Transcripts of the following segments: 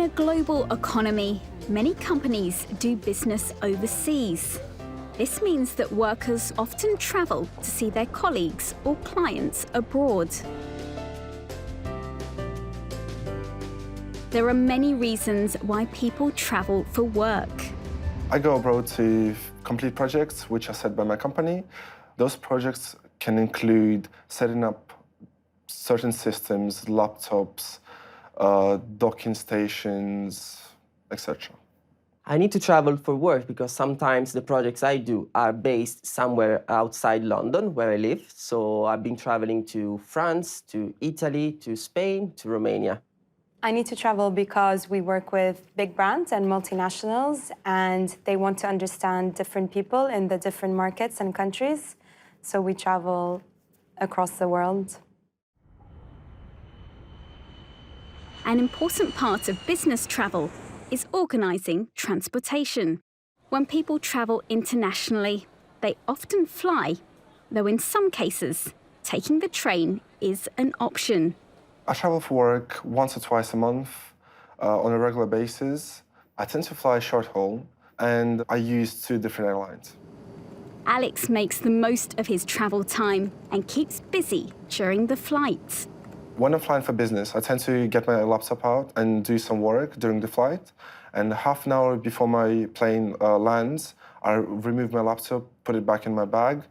a global economy, many companies do business overseas. This means that workers often travel to see their colleagues or clients abroad. There are many reasons why people travel for work. I go abroad to complete projects which are set by my company. Those projects can include setting up certain systems, laptops, docking stations, etc. I need to travel for work because sometimes the projects I do are based somewhere outside London, where I live. So I've been traveling to France, to Italy, to Spain, to Romania. I need to travel because we work with big brands and multinationals, and they want to understand different people in the different markets and countries. So we travel across the world. An important part of business travel is organising transportation. When people travel internationally, they often fly, though in some cases, taking the train is an option. I travel for work once or twice a month on a regular basis. I tend to fly short haul, and I use 2 different airlines. Alex makes the most of his travel time and keeps busy during the flights. When I'm flying for business, I tend to get my laptop out and do some work during the flight. And half an hour before my plane lands, I remove my laptop, put it back in my bag,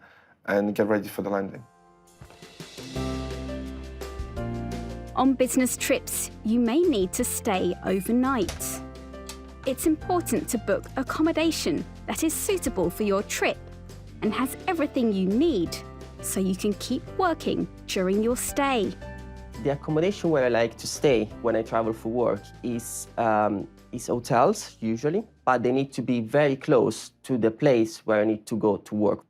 and get ready for the landing. On business trips, you may need to stay overnight. It's important to book accommodation that is suitable for your trip and has everything you need so you can keep working during your stay. The accommodation where I like to stay when I travel for work is hotels, usually, but they need to be very close to the place where I need to go to work.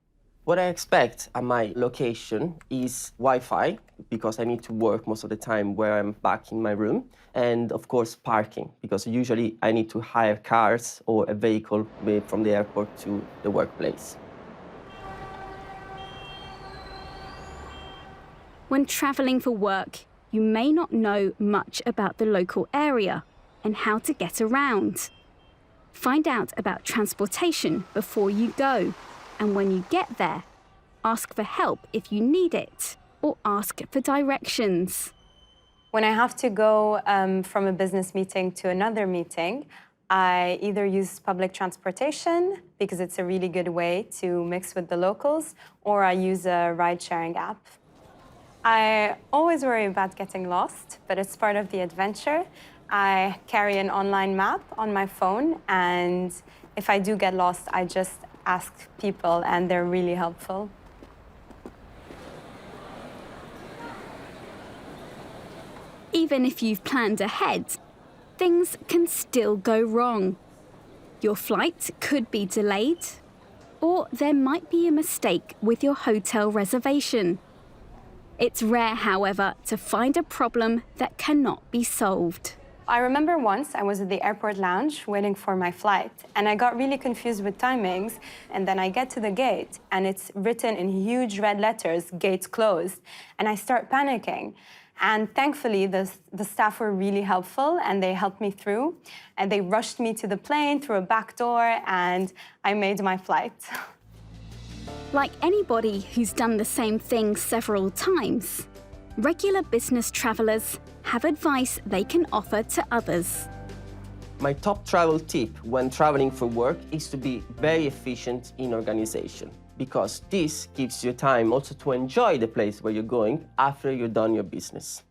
What I expect at my location is Wi-Fi, because I need to work most of the time where I'm back in my room, and of course parking, because usually I need to hire cars or a vehicle from the airport to the workplace. When travelling for work, you may not know much about the local area and how to get around. Find out about transportation before you go, and when you get there, ask for help if you need it, or ask for directions. When I have to go from a business meeting to another meeting, I either use public transportation, because it's a really good way to mix with the locals, or I use a ride-sharing app. I always worry about getting lost, but it's part of the adventure. I carry an online map on my phone, and if I do get lost, I just ask people, and they're really helpful. Even if you've planned ahead, things can still go wrong. Your flight could be delayed, or there might be a mistake with your hotel reservation. It's rare, however, to find a problem that cannot be solved. I remember once I was at the airport lounge waiting for my flight, and I got really confused with timings, and then I get to the gate, and it's written in huge red letters, "Gates closed," and I start panicking. And thankfully, the staff were really helpful, and they helped me through, and they rushed me to the plane through a back door, and I made my flight. Like anybody who's done the same thing several times, regular business travellers have advice they can offer to others. My top travel tip when traveling for work is to be very efficient in organization, because this gives you time also to enjoy the place where you're going after you're done your business.